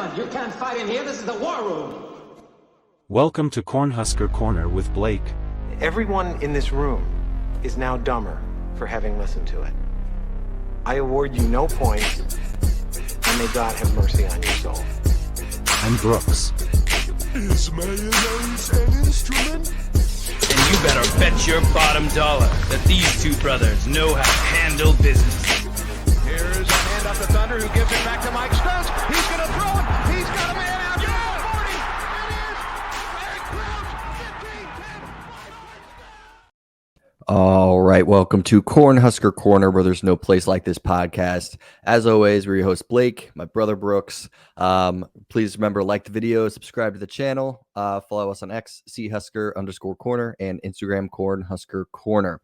gentlemen, you can't fight in here. This is the war room. Welcome to Cornhusker Corner with Blake. Everyone in this room is now dumber for having listened to it. I award you no points, and may God have mercy on your soul. I'm Brooks. Is mayonnaise an instrument? And you better bet your bottom dollar that these two brothers know how to handle business. Here's a hand up to Thunder, who gives it back to Mike Stokes. He's going to throw it. He's got a man out. 40. It is very close. 15, 10, 5. All right, welcome to Cornhusker Corner, where there's no place like this podcast. As always, we're your host, Blake, my brother, Brooks. Please remember, like the video, subscribe to the channel, follow us on X, @CHusker_corner, and Instagram, Cornhusker Corner.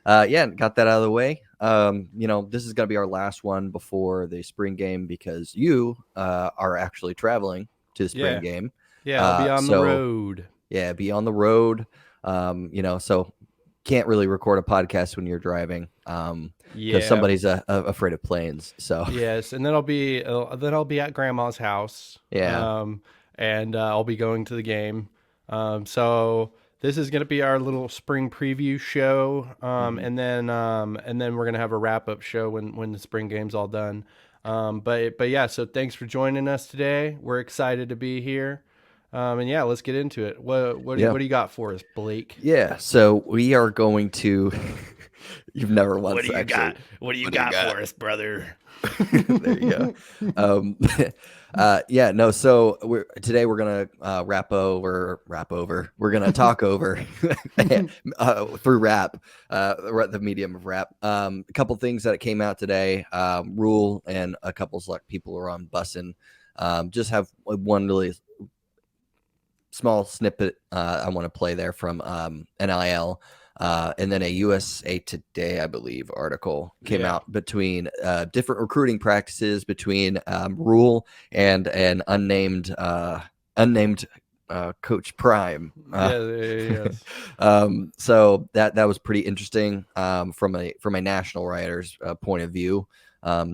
Got that out of the way. This is going to be our last one before the spring game because you are actually traveling to the spring game. Yeah, I'll be on the road. Yeah, be on the road. So can't really record a podcast when you're driving because somebody's afraid of planes. So yes, and then I'll be at grandma's house. Yeah, and I'll be going to the game. So this is going to be our little spring preview show, and then we're going to have a wrap up show when the spring game's all done. But yeah, so thanks for joining us today. We're excited to be here. Let's get into it. What do you got for us, Blake? Yeah, so we are going to. You've never once. What do you got? What do you got for us, brother? There you go. So today we're gonna wrap over. We're gonna talk over through rap, the medium of rap. A couple things that came out today. Rule and a couple select people are on bussin'. Just have one really small snippet I want to play there from NIL. And then a USA Today, I believe, article came out between different recruiting practices between Rule and an unnamed Coach Prime. Yes. So that was pretty interesting from a national writer's point of view.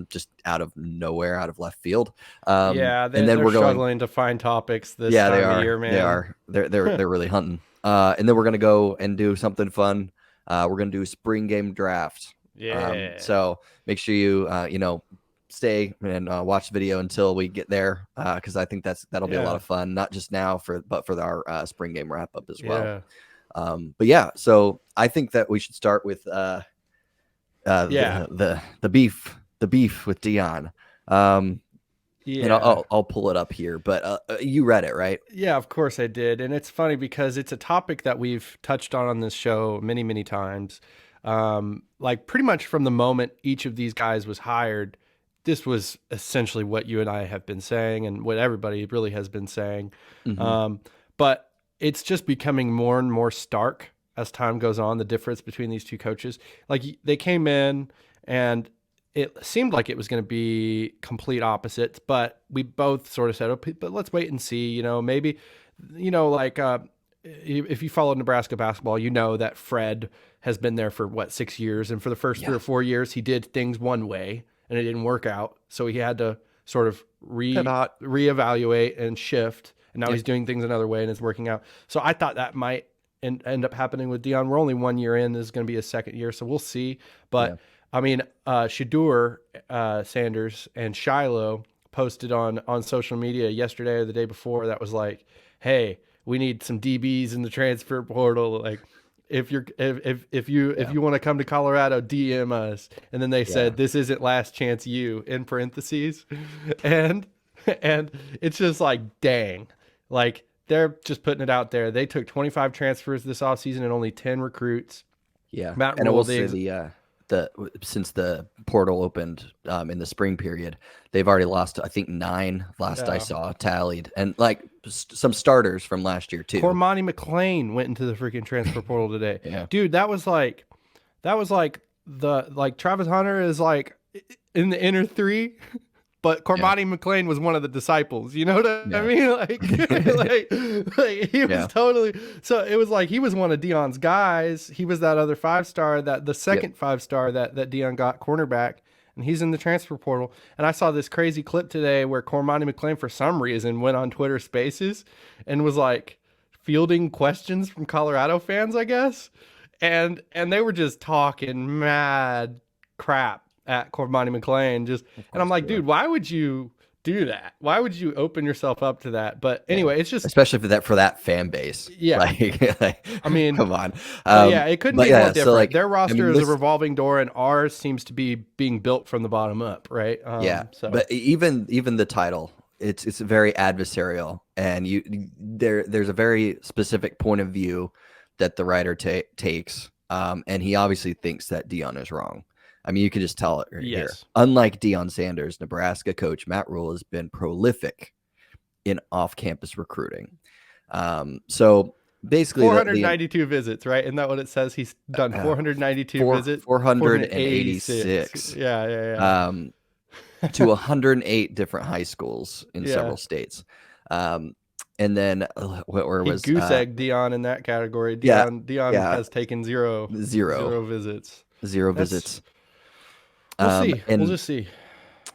Just out of nowhere, out of left field. They're struggling to find topics this time of year, man. They are. They're really hunting. And then we're gonna go and do something fun. We're gonna do a spring game draft. Yeah. So make sure you stay and watch the video until we get there, because I think that'll be a lot of fun. Not just now but for our spring game wrap up as well. So I think that we should start with the beef with Dion. And I'll pull it up here, but you read it, right? Yeah, of course I did. And it's funny because it's a topic that we've touched on this show many, many times. Like pretty much from the moment each of these guys was hired, this was essentially what you and I have been saying and what everybody really has been saying. Mm-hmm. But it's just becoming more and more stark as time goes on, the difference between these two coaches. Like they came in and it seemed like it was going to be complete opposites, but we both sort of said, "Oh, but let's wait and see." Maybe, if you follow Nebraska basketball, you know that Fred has been there for 6 years, and for the first 3 or 4 years, he did things one way, and it didn't work out, so he had to sort of reevaluate and shift, and now he's doing things another way, and it's working out. So I thought that might end up happening with Dion. We're only 1 year in; this is going to be his second year, so we'll see, but. Yeah. I mean, Shadur Sanders and Shiloh posted on social media yesterday or the day before that was like, "Hey, we need some DBs in the transfer portal. Like, if you want to come to Colorado, DM us." And then they said, "This isn't last chance you," in parentheses, and it's just like, dang, like they're just putting it out there. They took 25 transfers this offseason and only 10 recruits. Yeah, Matt and I will say since the portal opened in the spring period, they've already lost, I think, 9 I saw tallied, and like some starters from last year too. Cormani McClain went into the freaking transfer portal today. Dude, that was like Travis Hunter is like in the inner 3, but Cormani McClain was one of the disciples. You know what I mean? Like he was totally. So it was like he was one of Dion's guys. He was that other 5-star, that the second 5-star that Dion got, cornerback, and he's in the transfer portal. And I saw this crazy clip today where Cormani McClain, for some reason, went on Twitter Spaces and was like fielding questions from Colorado fans, I guess. And they were just talking mad crap at Cormani McClain. And I'm like, dude, why would you do that? Why would you open yourself up to that? But anyway, it's just, especially for that fan base. Yeah. I mean, come on. It couldn't be more different. So like, their roster is a revolving door, and ours seems to be being built from the bottom up, right? But even the title, it's very adversarial, and there's a very specific point of view that the writer takes, and he obviously thinks that Deion is wrong. I mean, you can just tell it right here. Unlike Deion Sanders, Nebraska coach Matt Rule has been prolific in off-campus recruiting. So basically, 492 visits, right? Isn't that what it says? He's done 492 visits. 486. Yeah. To 108 different high schools in several states. And then where was goose egg Deion in that category? Deion has taken zero visits. Zero visits. We'll see. We'll just see.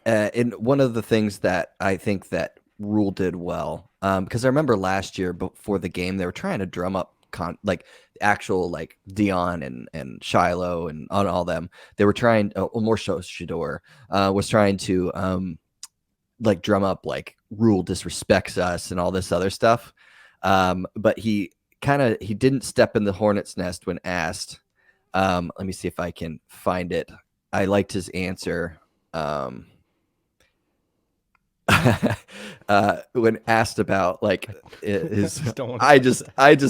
And one of the things that I think that Rule did well, because I remember last year before the game, they were trying to drum up actual like Deion and Shiloh and on all them. They were trying, more so Shador was trying to like drum up like Rule disrespects us and all this other stuff. But he didn't step in the hornet's nest when asked. Let me see if I can find it. I liked his answer. When asked about like his, I just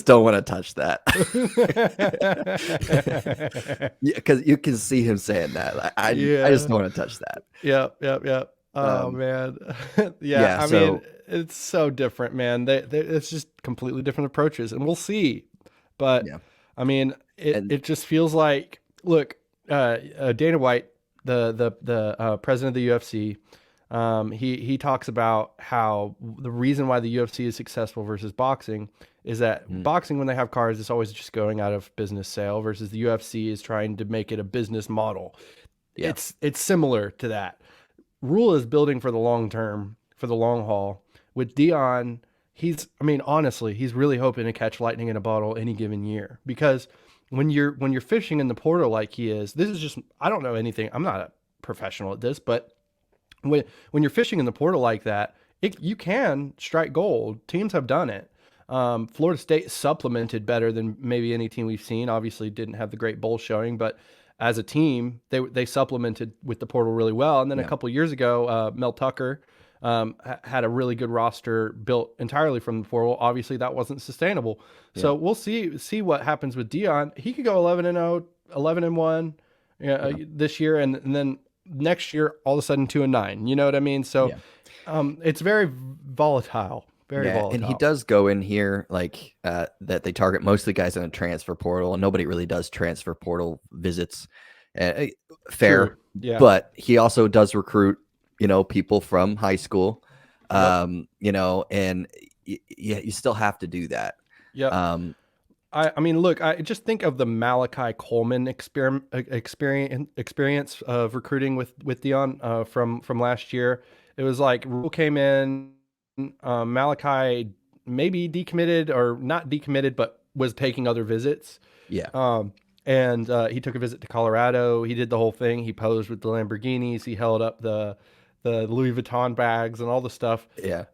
don't want to touch that. Because you can see him saying that. I just don't want to touch that. Yep. Oh man. I mean, it's so different, man. It's just completely different approaches, and we'll see. But I mean, it just feels like, look, Dana White, the president of the UFC, he talks about how the reason why the UFC is successful versus boxing is that boxing, when they have cards, it's always just going out of business sale, versus the UFC is trying to make it a business model. Yeah. It's similar to that. Rule is building for the long term, for the long haul. With Deion, honestly, he's really hoping to catch lightning in a bottle any given year, because when you're fishing in the portal like he is, this is just, I don't know anything. I'm not a professional at this, but when you're fishing in the portal like that, you can strike gold. Teams have done it. Florida State supplemented better than maybe any team we've seen. Obviously didn't have the great bowl showing, but as a team, they supplemented with the portal really well. And then a couple of years ago, Mel Tucker had a really good roster built entirely from the portal. Obviously that wasn't sustainable. So we'll see what happens with Deion. He could go 11-0, 11-1 this year, and then next year all of a sudden 2-9. You know what I mean? So it's very volatile. Very volatile. And he does go in here like that they target mostly guys in a transfer portal, and nobody really does transfer portal visits. Fair. True. Yeah. But he also does recruit, people from high school, and you still have to do that. Yeah. I mean, look, I just think of the Malachi Coleman experience of recruiting with Deion from last year. It was like Rule came in, Malachi maybe decommitted or not decommitted, but was taking other visits. Yeah. And he took a visit to Colorado. He did the whole thing. He posed with the Lamborghinis. He held up the Louis Vuitton bags and all the stuff. Yeah.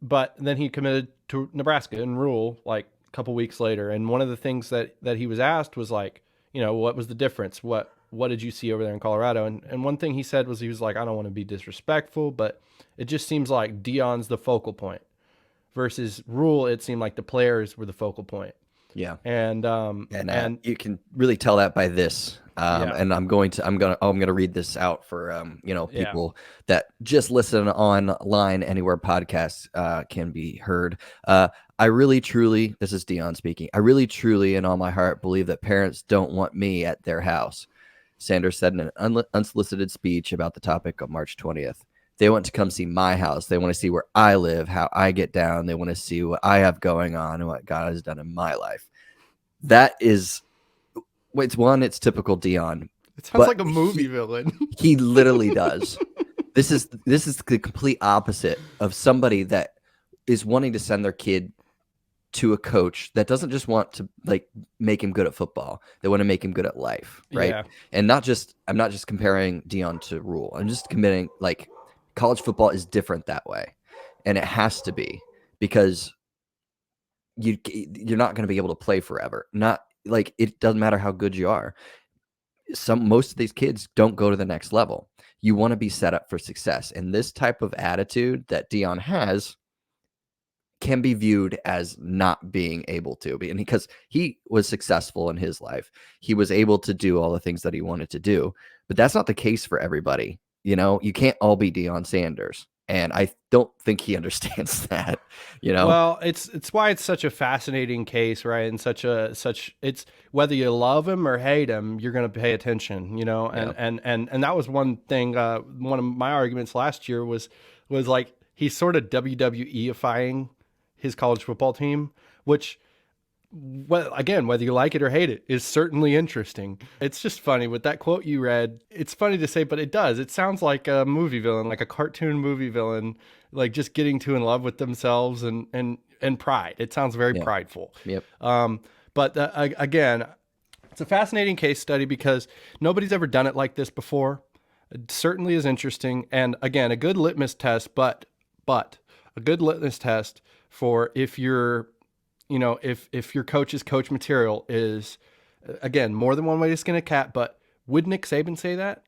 But then he committed to Nebraska and Rule like a couple weeks later. And one of the things that he was asked was like, what was the difference? What did you see over there in Colorado? And one thing he said was, he was like, I don't want to be disrespectful, but it just seems like Deion's the focal point versus Rule. It seemed like the players were the focal point. Yeah. And you can really tell that by this. And I'm gonna read this out for people that just listen online anywhere podcasts can be heard. I really truly, this is Deion speaking, I really truly in all my heart believe that parents don't want me at their house, Sanders said in an unsolicited speech about the topic on March 20th. They want to come see my house. They want to see where I live, how I get down. They want to see what I have going on and what God has done in my life. That is, it's typical Deion. It sounds like a movie villain. He literally does. This is the complete opposite of somebody that is wanting to send their kid to a coach that doesn't just want to like make him good at football. They want to make him good at life, right? Yeah. And I'm not just comparing Dion to Rule. I'm just committing like college football is different that way, and it has to be because you're not going to be able to play forever. Not like it doesn't matter how good you are. Most of these kids don't go to the next level. You want to be set up for success, and this type of attitude that Dion has can be viewed as not being able to be. And because he was successful in his life, he was able to do all the things that he wanted to do. But that's not the case for everybody. You know, you can't all be Deion Sanders. And I don't think he understands that, you know. Well, it's why it's such a fascinating case, right? And it's whether you love him or hate him, you're going to pay attention, you know. And that was one thing. One of my arguments last year was like he's sort of WWE-ifying his college football team, which, well, again, whether you like it or hate it, is certainly interesting. It's just funny with that quote you read. It's funny to say, but it does. It sounds like a movie villain, like a cartoon movie villain, like just getting too in love with themselves and pride. It sounds very prideful. Yep. But again, it's a fascinating case study because nobody's ever done it like this before. It certainly is interesting. And again, a good litmus test, but a good litmus test for if you're, you know, if your coach's coach material is, again, more than one way to skin a cat, but would Nick Saban say that?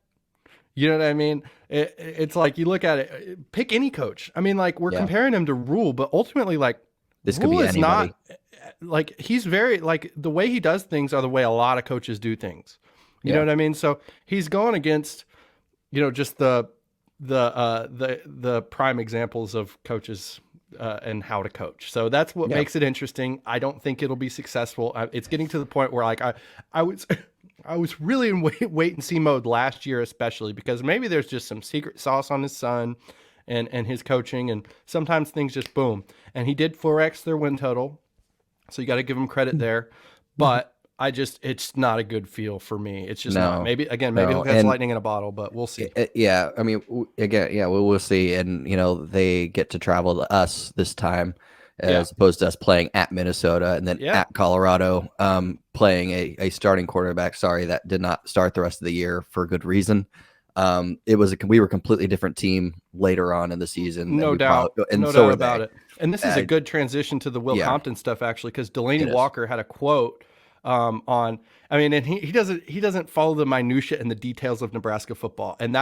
You know what I mean? It's like you look at it, pick any coach. I mean, like we're comparing him to Rule, but ultimately, like this Rule could be is anybody. not like he's very like the way he does things are the way a lot of coaches do things. You know what I mean? So he's going against, you know, just the prime examples of coaches. And how to coach. So that's what makes it interesting. I don't think it'll be successful. It's getting to the point where like I was really in wait and see mode last year, especially because maybe there's just some secret sauce on his son and his coaching. And sometimes things just boom. And he did 4X their win total. So you got to give him credit there. But it's not a good feel for me. It's just not. Maybe he'll catch lightning in a bottle, but we'll see. Yeah. I mean, we'll see. And, you know, they get to travel to us this time as opposed to us playing at Minnesota and then at Colorado, playing a starting quarterback. Sorry, that did not start the rest of the year for good reason. We were a completely different team later on in the season. No doubt. No doubt about it. And this is a good transition to the Will Compton stuff, actually, because Delaney Walker had a quote on, I mean, and he doesn't follow the minutia and the details of Nebraska football. And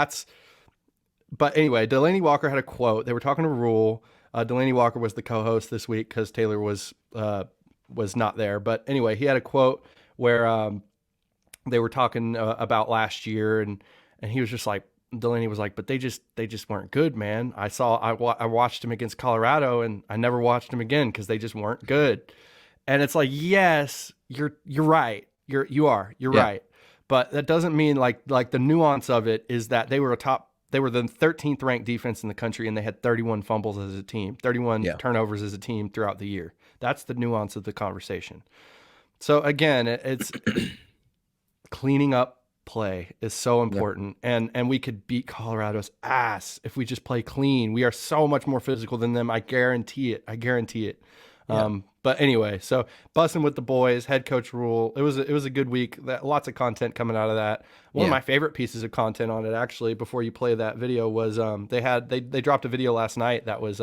but anyway, Delaney Walker had a quote. They were talking to Rule. Delaney Walker was the co-host this week because Taylor was not there. But anyway, he had a quote where they were talking about last year, and he was just like, Delaney was like, but they just weren't good, man. I watched him against Colorado, and I never watched him again because they just weren't good. And it's like, yes, you're right. You're right. But that doesn't mean like the nuance of it is that they were the 13th ranked defense in the country, and they had 31 fumbles as a team, 31 turnovers as a team throughout the year. That's the nuance of the conversation. So again, it's cleaning up play is so important. And we could beat Colorado's ass if we just play clean. We are so much more physical than them. I guarantee it. But anyway, so bussing with the boys, head coach Rule. It was a good week. Lots of content coming out of that. One of my favorite pieces of content on it, actually, before you play that video, was they dropped a video last night that was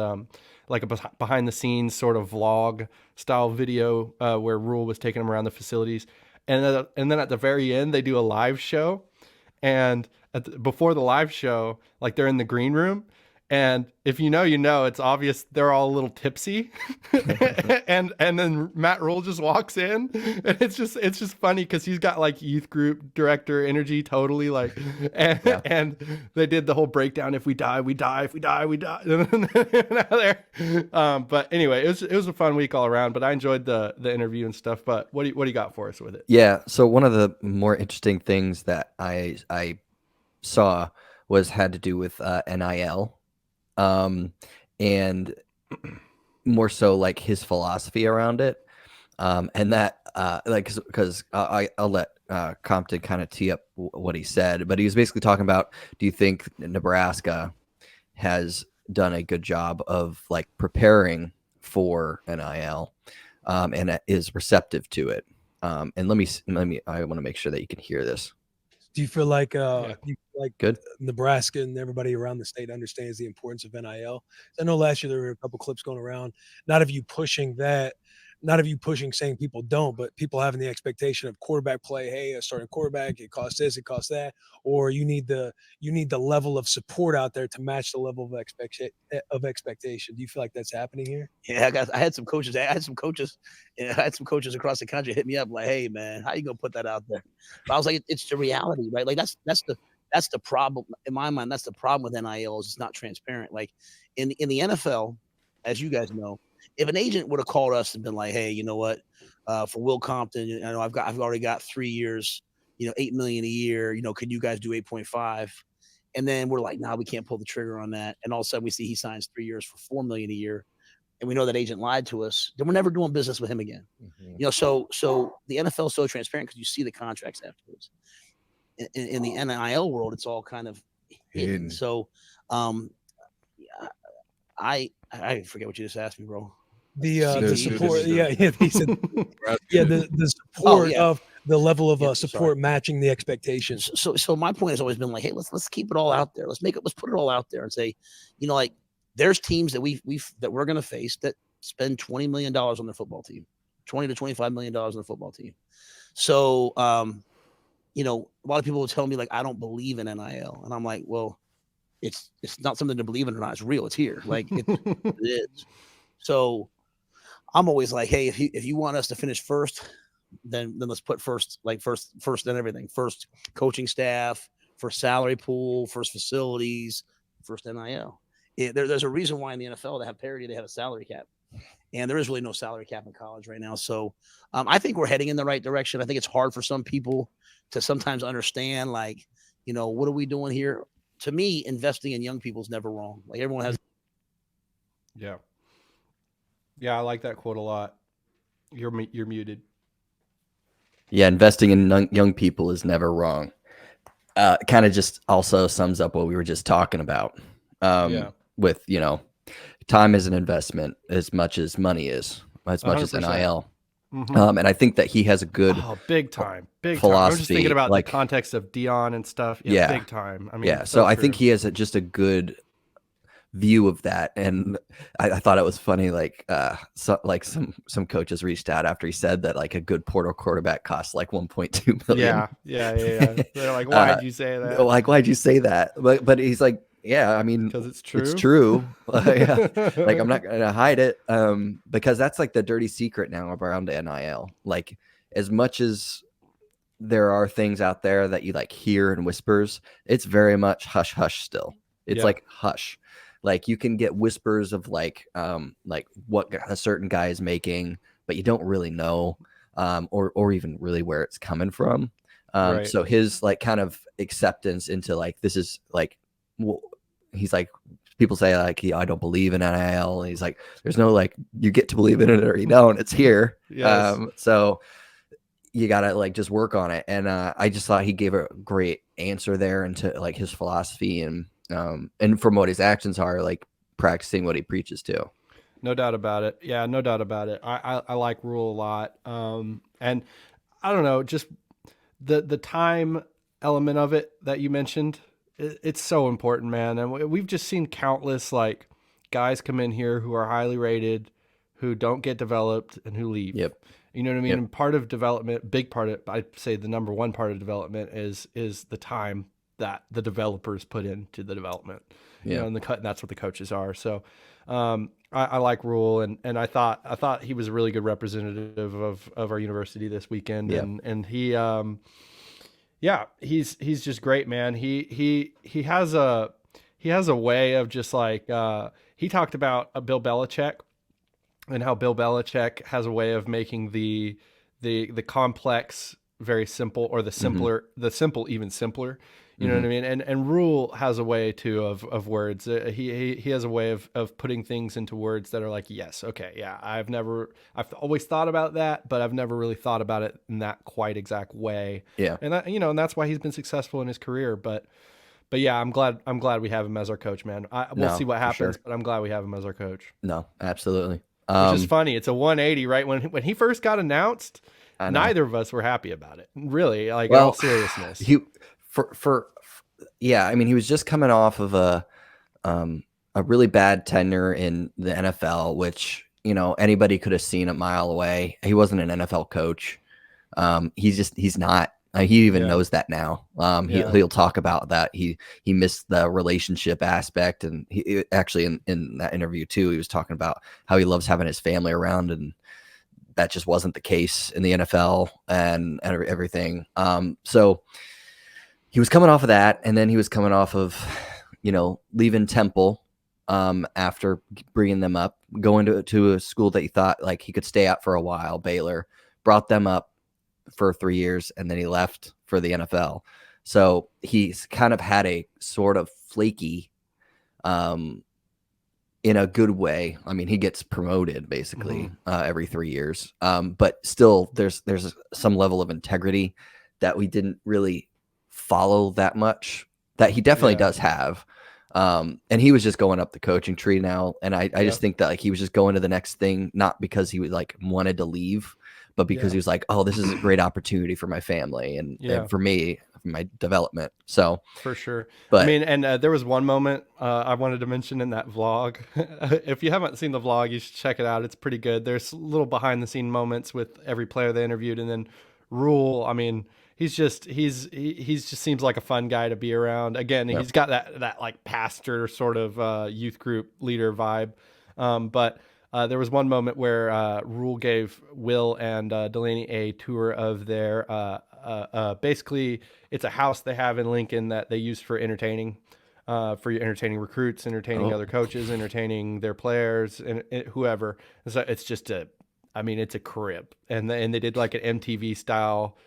like a behind the scenes sort of vlog style video where Rule was taking them around the facilities, and then at the very end they do a live show, and before the live show, like they're in the green room. And if you know, it's obvious they're all a little tipsy, and then Matt Rule just walks in, and it's just funny because he's got like youth group director energy, totally like, and they did the whole breakdown. If we die, we die. If we die, we die. But anyway, it was a fun week all around. But I enjoyed the interview and stuff. But what do you got for us with it? Yeah. So one of the more interesting things that I saw had to do with NIL. And more so like his philosophy around it. And that because I'll let Compton kind of tee up what he said, but he was basically talking about, do you think Nebraska has done a good job of like preparing for NIL, and is receptive to it? And let me I want to make sure that you can hear this. Do you feel like Good. Nebraska and everybody around the state understands the importance of NIL? I know last year there were a couple clips going around, not of you pushing saying people don't, but people having the expectation of quarterback play. Hey, a starting quarterback, it costs this, it costs that, or you need the level of support out there to match the level of expectation. Do you feel like that's happening here? Yeah, I had some coaches across the country hit me up like, "Hey, man, how you gonna put that out there?" But I was like, "It's the reality, right? Like that's the problem in my mind. That's the problem with NIL is it's not transparent. Like in the NFL, as you guys know, if an agent would have called us and been like, "Hey, you know what? For Will Compton, I know I've already got 3 years, $8 million a year. Can you guys do 8.5?" And then we're like, "Nah, we can't pull the trigger on that." And all of a sudden, we see he signs 3 years for $4 million a year, and we know that agent lied to us. Then we're never doing business with him again. Mm-hmm. So the NFL is so transparent because you see the contracts afterwards. In the NIL world, it's all kind of hidden. So, I forget what you just asked me, bro. The support, he said, the support of the level of support matching the expectations. So my point has always been like, hey, let's keep it all out there. Let's put it all out there and say, like there's teams that we're going to face that spend $20 million on their football team, $20 to $25 million on the football team. So, a lot of people will tell me like, I don't believe in NIL, and I'm like, well, it's not something to believe in or not. It's real. It's here. Like it is. So I'm always like, hey, if you want us to finish first, then let's put first in everything. First coaching staff, first salary pool, first facilities, first NIL. There's a reason why in the NFL they have parity, they have a salary cap. And there is really no salary cap in college right now. So I think we're heading in the right direction. I think it's hard for some people to sometimes understand, like, what are we doing here? To me, investing in young people is never wrong. Like everyone has. Yeah. Yeah, I like that quote a lot. You're muted. Yeah, investing in young people is never wrong. Kind of just also sums up what we were just talking about. With time is an investment as much as money is, as much 100%. As NIL. Mm-hmm. And I think that he has a good big time philosophy. I'm just thinking about the context of Dion and stuff. Yeah, big time. I mean, so I think he has just a good view of that, and I thought it was funny. Like, some coaches reached out after he said that like a good portal quarterback costs like 1.2 million. Yeah. They're like, why'd you say that? Like, why'd you say that? But he's like, yeah, I mean, because it's true. It's true. Yeah. Like, I'm not gonna hide it, because that's like the dirty secret now around NIL. Like, as much as there are things out there that you like hear in whispers, it's very much hush hush still. It's like hush. Like, you can get whispers of like what a certain guy is making, but you don't really know, or even really where it's coming from. Right. So his like kind of acceptance into like, this is like, he's like, people say like, I don't believe in NIL. And he's like, there's no like, you get to believe in it or you don't. It's here. Yes. So you gotta like just work on it. And I just thought he gave a great answer there into like his philosophy and from what his actions are, like practicing what he preaches to. No doubt about it. Yeah, no doubt about it. I like Rule a lot. And I don't know, just the time element of it that you mentioned, it's so important, man. And we've just seen countless like guys come in here who are highly rated, who don't get developed and who leave. Yep. You know what I mean? Yep. And part of development, big part of, I'd say the number one part of development is the time that the developers put into the development. You know, and that's what the coaches are. So I like Rule, and I thought he was a really good representative of our university this weekend. Yep. And he he's just great, man. He has a way of just like he talked about Bill Belichick and how Bill Belichick has a way of making the complex very simple, or the simpler, the simple even simpler. You know what I mean? And Rule has a way too of words. He has a way of putting things into words that are like, yes, okay, yeah. I've always thought about that, but I've never really thought about it in that quite exact way. Yeah. And that, and that's why he's been successful in his career. But yeah, I'm glad we have him as our coach, man. We'll see what happens, but I'm glad we have him as our coach. No, absolutely. Which is funny. It's a 180, right? When he first got announced, neither of us were happy about it. Really, like in all seriousness. Yeah, I mean, he was just coming off of a really bad tenure in the NFL, which, anybody could have seen a mile away. He wasn't an NFL coach. He's not. He even knows that now. He'll talk about that. He missed the relationship aspect, and he actually in that interview too, he was talking about how he loves having his family around, and that just wasn't the case in the NFL and everything. So he was coming off of that, and then he was coming off of, leaving Temple after bringing them up, going to a school that he thought like he could stay at for a while. Baylor brought them up for 3 years, and then he left for the NFL. So he's kind of had a sort of flaky, in a good way. I mean, he gets promoted basically every 3 years, but still there's some level of integrity that we didn't really follow that much that he definitely does have. And he was just going up the coaching tree now. And I just think that like he was just going to the next thing, not because he was like wanted to leave, but because he was like, oh, this is a great opportunity for my family and for me, for my development. So for sure. But I mean, and there was one moment I wanted to mention in that vlog. If you haven't seen the vlog, you should check it out. It's pretty good. There's little behind the scene moments with every player they interviewed. And then Rule, I mean, he just seems like a fun guy to be around. Again, he's got that like pastor sort of youth group leader vibe. But there was one moment where Rule gave Will and Delaney a tour of their basically it's a house they have in Lincoln that they use for entertaining, for entertaining recruits, entertaining other coaches, entertaining their players, and whoever. So it's just it's a crib, and they did like an MTV style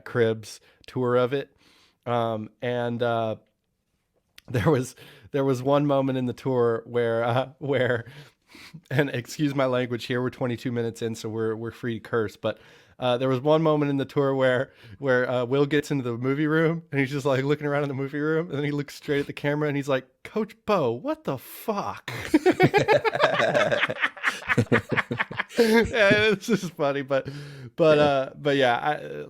cribs tour of it. And there was one moment in the tour where and excuse my language here, we're 22 minutes in, so we're free to curse, but there was one moment in the tour where Will gets into the movie room and he's just like looking around in the movie room, and then he looks straight at the camera and he's like, Coach Bo, what the fuck? It's just funny, but yeah,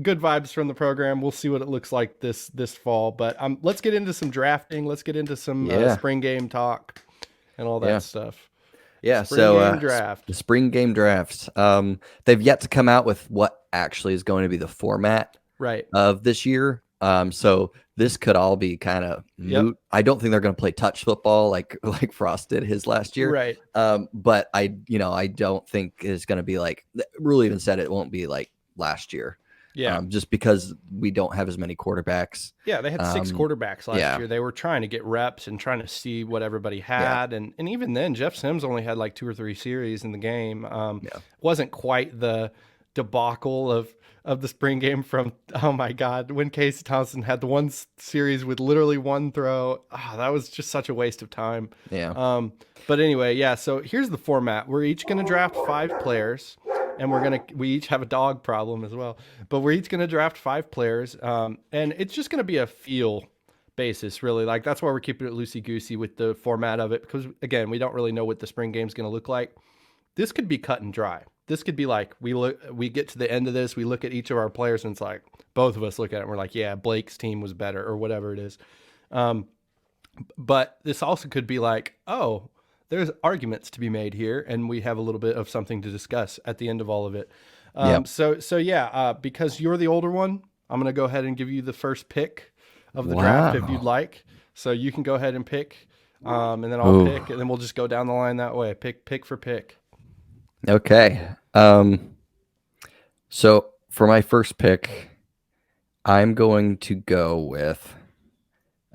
good vibes from the program. We'll see what it looks like this fall, but let's get into some drafting. Let's get into some spring game talk and all that stuff. Yeah, Draft. The spring game drafts. They've yet to come out with what actually is going to be the format of this year. So this could all be kind of moot. I don't think they're going to play touch football like Frost did his last year. Right. But I don't think it's going to be like Rule even said it won't be like last year. Yeah. Just because we don't have as many quarterbacks. Yeah, they had 6 quarterbacks last year. They were trying to get reps and trying to see what everybody had. And even then, Jeff Sims only had like 2 or 3 series in the game. Wasn't quite the debacle of the spring game from, oh my God, when Casey Thompson had the one series with literally one throw. That was just such a waste of time. Yeah. But anyway, so here's the format. We're each going to draft 5 players. And we each have a dog problem as well, but we're each going to draft 5 players. And it's just going to be a feel basis, really. Like that's why we're keeping it loosey goosey with the format of it, because again, we don't really know what the spring game is going to look like. This could be cut and dry. This could be like, we get to the end of this, we look at each of our players and it's like, both of us look at it and we're like, yeah, Blake's team was better or whatever it is. But this also could be like, oh, there's arguments to be made here, and we have a little bit of something to discuss at the end of all of it. Because you're the older one, I'm going to go ahead and give you the first pick of the draft if you'd like. So you can go ahead and pick, and then I'll pick, and then we'll just go down the line that way, pick for pick. Okay. So for my first pick, I'm going to go with,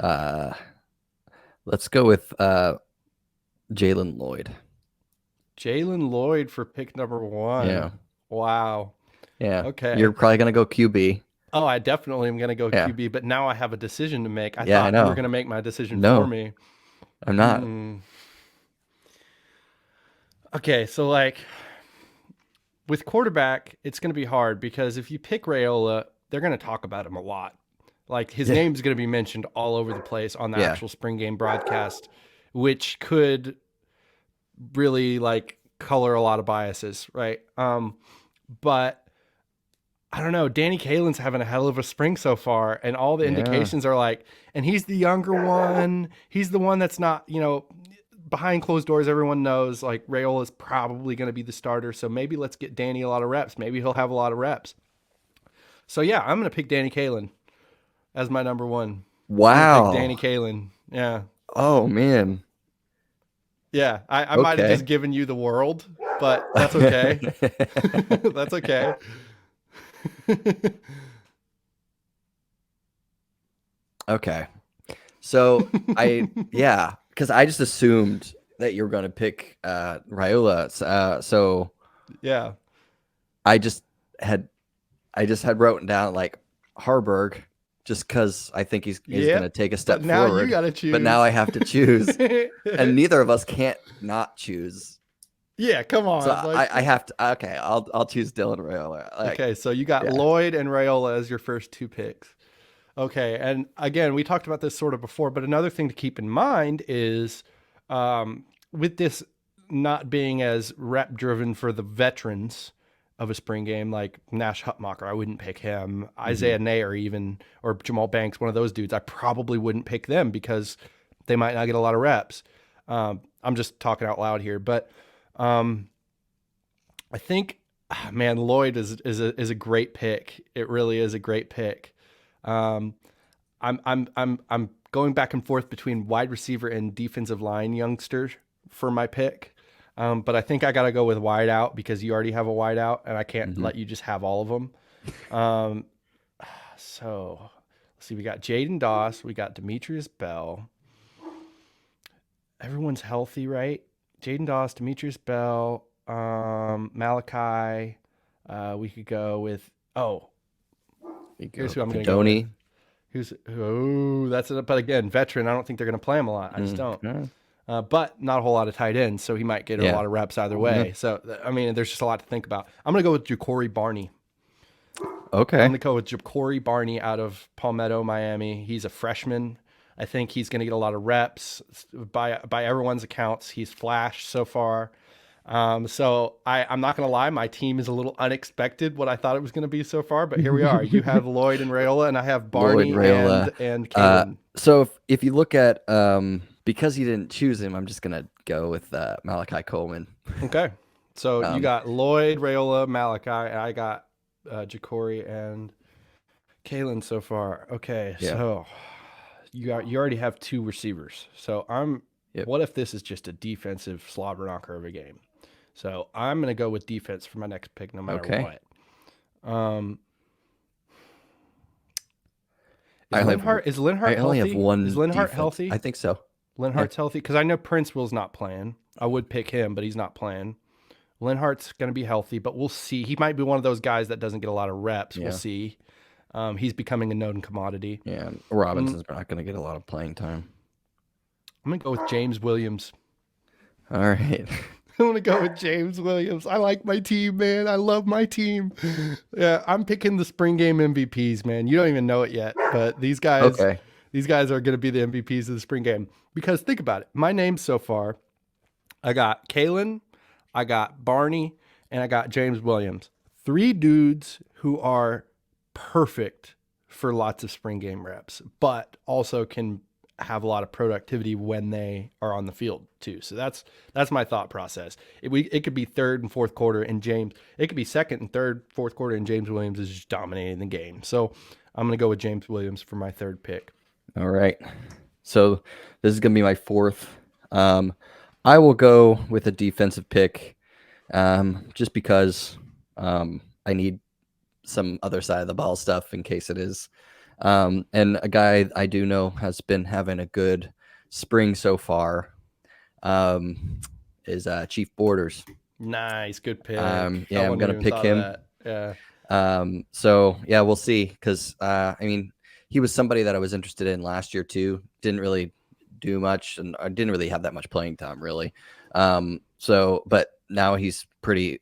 let's go with, Jalen Lloyd. Jalen Lloyd for pick number 1. Yeah. Wow. Yeah. Okay. You're probably going to go QB. Oh, I definitely am going to go Yeah. QB, but now I have a decision to make. I Yeah, I thought you know. were going to make my decision No. for me. I'm not. Okay, so like with quarterback, it's going to be hard because if you pick Raiola, they're going to talk about him a lot. Like his name's going to be mentioned all over the place on the actual spring game broadcast, which could really like color a lot of biases, right? But I don't know. Danny Kalen's having a hell of a spring so far, and all the indications are like, and he's the younger one. He's the one that's not, behind closed doors. Everyone knows like Raiola is probably going to be the starter. So maybe let's get Danny a lot of reps. Maybe he'll have a lot of reps. So yeah, I'm going to pick Danny Kalen as my number one. Wow. Danny Kalen. Yeah. Oh man. Yeah. I might have just given you the world, but that's okay. That's okay. Okay. So because I just assumed that you were going to pick Raiola. So yeah, I just had written down like Harburg just because I think he's going to take a step but now forward. You gotta choose. But now I have to choose, and neither of us can't not choose. Yeah, come on. So I have to. Okay, I'll choose Dylan Raiola. Okay, so you got Lloyd and Raiola as your first two picks. Okay, and again, we talked about this sort of before, but another thing to keep in mind is with this not being as rep driven for the veterans of a spring game, like Nash Hutmacher, I wouldn't pick him. Isaiah Nair or Jamal Banks, one of those dudes, I probably wouldn't pick them because they might not get a lot of reps. I'm just talking out loud here, but I think, man, Lloyd is a great pick. It really is a great pick. I'm going back and forth between wide receiver and defensive line youngster for my pick. But I think I got to go with wide out because you already have a wide out and I can't let you just have all of them. So let's see, we got Jaden Doss, we got Demetrius Bell. Everyone's healthy, right? Jaden Doss, Demetrius Bell, Malachi. We could go with, here's who I'm going to go with. But again, veteran, I don't think they're going to play him a lot. I just don't. But not a whole lot of tight ends, so he might get a lot of reps either way. So, I mean, there's just a lot to think about. I'm going to go with Ja'Cory Barney. Okay. I'm going to go with Ja'Cory Barney out of Palmetto, Miami. He's a freshman. I think he's going to get a lot of reps. By everyone's accounts, he's flashed so far. So I'm not going to lie, my team is a little unexpected what I thought it was going to be so far, but here we are. You have Lloyd and Raiola, and I have Barney and Kaden. So if you look at because you didn't choose him, I'm just going to go with Malachi Coleman. Okay. So you got Lloyd, Raiola, Malachi, and I got Ja'Cory and Kalen so far. Okay. Yeah. So you already have two receivers. So what if this is just a defensive slobber knocker of a game? So I'm going to go with defense for my next pick, no matter what. Is Linhart I only healthy? have one. Is Linhart defense. healthy? I think so. Linhart's healthy because I know Prince Will's not playing. I would pick him, but he's not playing. Linhart's going to be healthy, but we'll see. He might be one of those guys that doesn't get a lot of reps. Yeah. We'll see. He's becoming a known commodity. Yeah, Robinson's not going to get a lot of playing time. I'm going to go with James Williams. All right. I'm going to go with James Williams. I like my team, man. I love my team. Yeah, I'm picking the spring game MVPs, man. You don't even know it yet, but these guys are going to be the MVPs of the spring game. Because think about it. My names so far, I got Kalen, I got Barney, and I got James Williams. 3 dudes who are perfect for lots of spring game reps, but also can have a lot of productivity when they are on the field too. So that's my thought process. It could be third and fourth quarter and it could be second and third, fourth quarter and James Williams is just dominating the game. So I'm going to go with James Williams for my third pick. All right. So this is going to be my fourth. I will go with a defensive pick just because I need some other side of the ball stuff in case it is. And a guy I do know has been having a good spring so far is Chief Borders. Nice. Good pick. I'm going to pick him. Yeah. So yeah, we'll see. Because I mean, he was somebody that I was interested in last year too. Didn't really do much, and I didn't really have that much playing time really. So, but now he's pretty.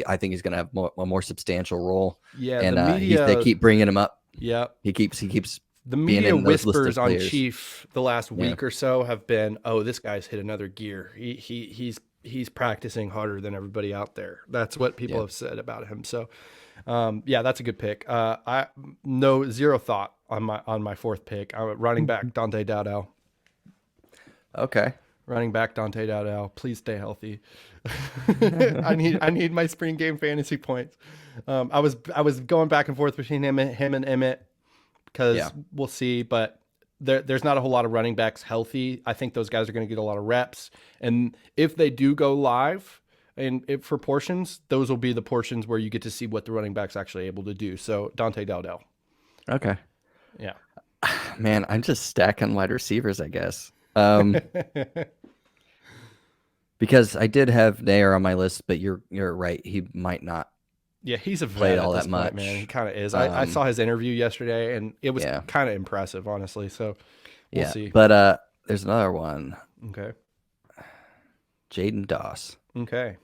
I think he's going to have a more substantial role. Yeah, and the media, they keep bringing him up. Yeah, he keeps. The being media in those whispers listed on players. Chief the last week or so have been, "Oh, this guy's hit another gear. He's practicing harder than everybody out there." That's what people have said about him. So, yeah, that's a good pick. I zero thought on my fourth pick. Running back Dante Dowdell. Okay. Running back Dante Dowdell. Please stay healthy. I need my spring game fantasy points. I was going back and forth between him and Emmett because we'll see, but there's not a whole lot of running backs healthy. I think those guys are going to get a lot of reps, and if they do go live and for portions, those will be the portions where you get to see what the running back's actually able to do. So Dante Dowdell. Okay. Yeah. Man, I'm just stacking wide receivers, I guess. Because I did have Nair on my list, but you're right. He might not. Yeah, he's a played vet all at this that point, much. man. He kind of is. I saw his interview yesterday, and it was kind of impressive, honestly. So we'll see. But there's another one. Okay. Jaden Doss. Okay.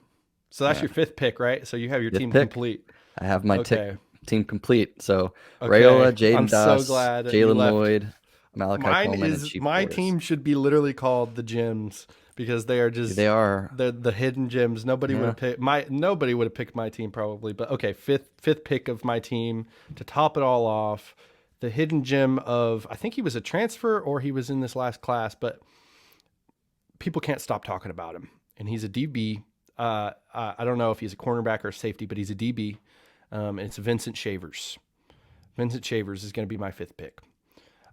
So that's your fifth pick, right? So you have your team pick. complete. I have my team complete. So Okay. Rayola, Jaden Doss, so glad that Jalen you left. Lloyd, Malachi Coleman, and Chief my Borders. team should be literally called the Gems because they are just they're the hidden gems. Nobody would have picked nobody would have picked my team probably. But okay, fifth pick of my team to top it all off. The hidden gem of, I think he was a transfer or he was in this last class, but people can't stop talking about him. And he's a DB. I don't know if he's a cornerback or a safety, but he's a DB. And it's Vincent Shavers. Vincent Shavers is going to be my fifth pick.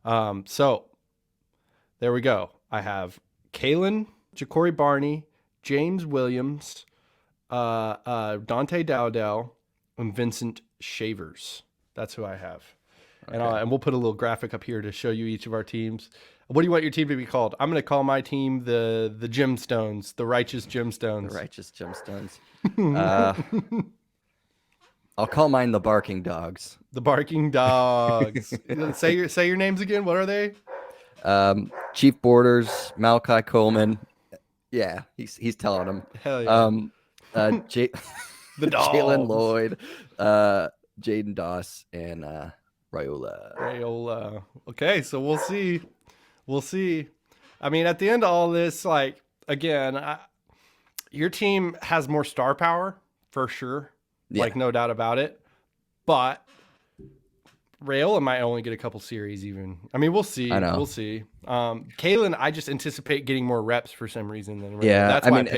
So there we go. I have Kalen, Ja'Cory Barney, James Williams, Dante Dowdell, and Vincent Shavers. That's who I have. Okay. And we'll put a little graphic up here to show you each of our teams. What do you want your team to be called? I'm going to call my team the Gemstones, the Righteous Gemstones. The Righteous Gemstones. I'll call mine the Barking Dogs. The Barking Dogs. say your names again. What are they? Chief Borders, Malachi Coleman. Yeah, he's telling them. Hell yeah. The Jalen Lloyd, Jaden Doss, and Rayola. Okay, so we'll see. We'll see. I mean, at the end of all this, like, again, your team has more star power for sure. Yeah. Like, no doubt about it. But Rayola might only get a couple series even. I mean, we'll see. I know. We'll see. Kalen, I just anticipate getting more reps for some reason than Rayola. Yeah, that's why I picked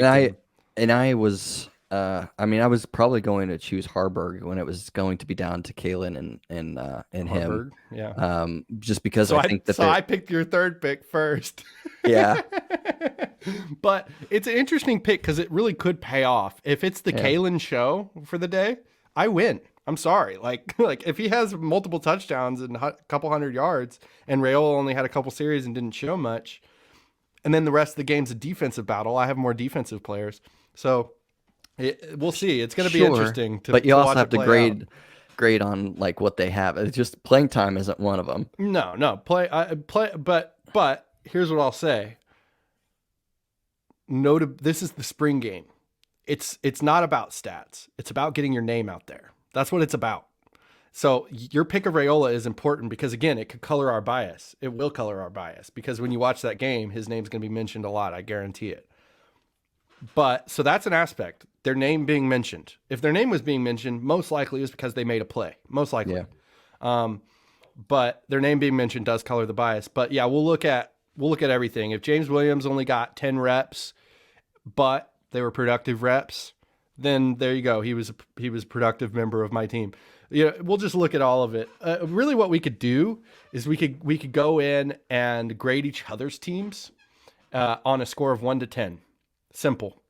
him. I was I was probably going to choose Harburg when it was going to be down to Kalen and Harburg, him. Yeah. Just because so I think that I picked your third pick first. Yeah. But it's an interesting pick because it really could pay off. If it's the Kalen show for the day, I win. I'm sorry. Like if he has multiple touchdowns and a couple hundred yards and Rayola only had a couple series and didn't show much, and then the rest of the game's a defensive battle, I have more defensive players. So we'll see. It's going to be interesting. But you also have to grade on like what they have. It's just playing time isn't one of them. No. But here's what I'll say. This is the spring game. It's not about stats. It's about getting your name out there. That's what it's about. So your pick of Rayola is important because, again, it could color our bias. It will color our bias because when you watch that game, his name's going to be mentioned a lot. I guarantee it. But so that's an aspect. Their name being mentioned. If their name was being mentioned, most likely it was because they made a play. Most likely. Yeah. But their name being mentioned does color the bias. But yeah, we'll look at everything. If James Williams only got 10 reps, but they were productive reps, then there you go. He was a productive member of my team. Yeah, we'll just look at all of it. Really, what we could do is we could go in and grade each other's teams on a score of 1 to 10. Simple.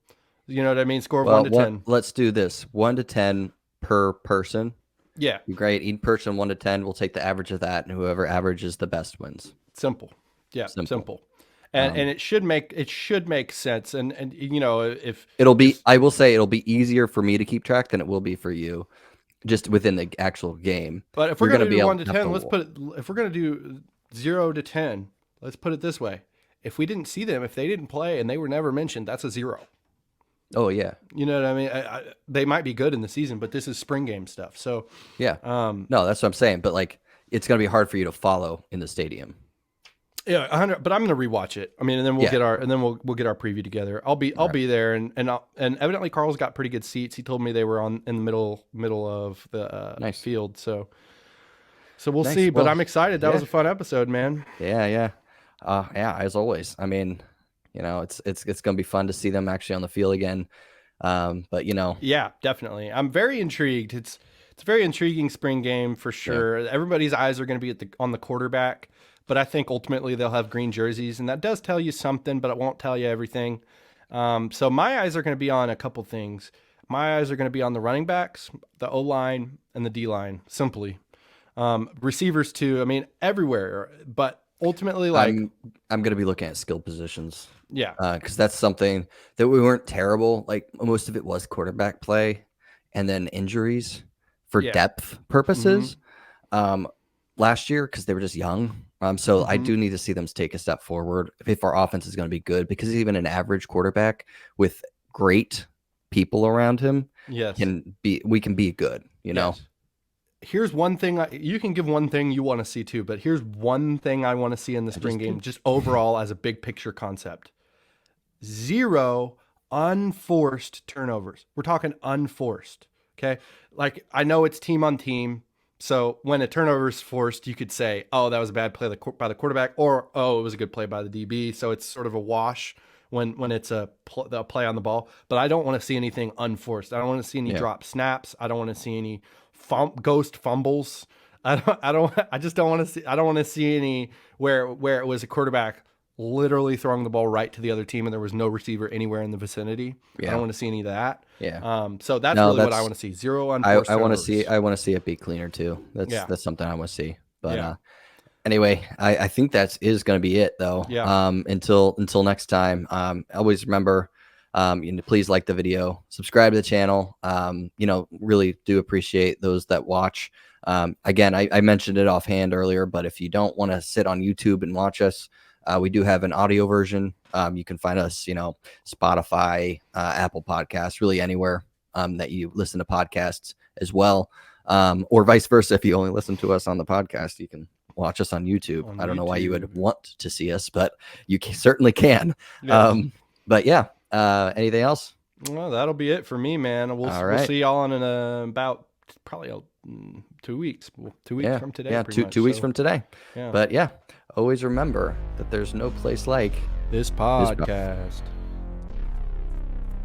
You know what I mean? Score of 1 to 10. Let's do this. 1 to 10 per person. Yeah. Great. Each person 1 to 10. We'll take the average of that, and whoever averages the best wins. Simple. Yeah. Simple. And it should make sense. And you know, if I will say it'll be easier for me to keep track than it will be for you. just within the actual game. But if we're you're going to be do able 1 to 10, let's put it. If we're going to do 0 to 10, let's put it this way: if we didn't see them, if they didn't play and they were never mentioned, that's a 0. Oh yeah, you know what I mean. They might be good in the season, but this is spring game stuff. So yeah, no, that's what I'm saying. But like, it's going to be hard for you to follow in the stadium. Yeah, 100. But I'm going to rewatch it. I mean, and then we'll get our we'll get our preview together. I'll be there, and evidently Carl's got pretty good seats. He told me they were in the middle of the field. So we'll see. But I'm excited. That was a fun episode, man. Yeah. As always. I mean, it's going to be fun to see them actually on the field again. But yeah, definitely. I'm very intrigued. It's a very intriguing spring game for sure. Yeah. Everybody's eyes are going to be on the quarterback, but I think ultimately they'll have green jerseys, and that does tell you something, but it won't tell you everything. So my eyes are going to be on a couple things. My eyes are going to be on the running backs, the O-line, and the D-line, simply. Receivers too. I mean, everywhere, but ultimately, like, I'm going to be looking at skill positions. Yeah. Because that's something that we weren't terrible. Like, most of it was quarterback play and then injuries for depth purposes last year, because they were just young. So I do need to see them take a step forward if our offense is going to be good, because even an average quarterback with great people around him we can be good, know? Here's one thing you can give one thing you want to see too, but here's one thing I want to see in the spring game, just overall as a big picture concept. 0 unforced turnovers. We're talking unforced. Okay. Like, I know it's team on team. So when a turnover is forced, you could say, oh, that was a bad play by the quarterback, or, oh, it was a good play by the DB. So it's sort of a wash when it's a play on the ball. But I don't want to see anything unforced. I don't want to see any drop snaps. I don't want to see any ghost fumbles. I don't want to see any where it was a quarterback literally throwing the ball right to the other team and there was no receiver anywhere in the vicinity. I don't want to see any of that. So that's what I want to see. 0 unforced. I want to see it be cleaner too. That's something I want to see. But anyway, I think that is going to be it though. Until next time. Always remember, please like the video, subscribe to the channel. Really do appreciate those that watch. Again, I mentioned it offhand earlier, but if you don't want to sit on YouTube and watch us, we do have an audio version. You can find us, Spotify, Apple Podcasts, really anywhere that you listen to podcasts as well, or vice versa. If you only listen to us on the podcast, you can watch us on YouTube. I don't know why you would want to see us, but you certainly can. But yeah, anything else? Well, that'll be it for me, man. We'll see y'all in about probably 2 weeks. 2 weeks from today. Yeah, two weeks from today. But always remember that there's no place like this podcast.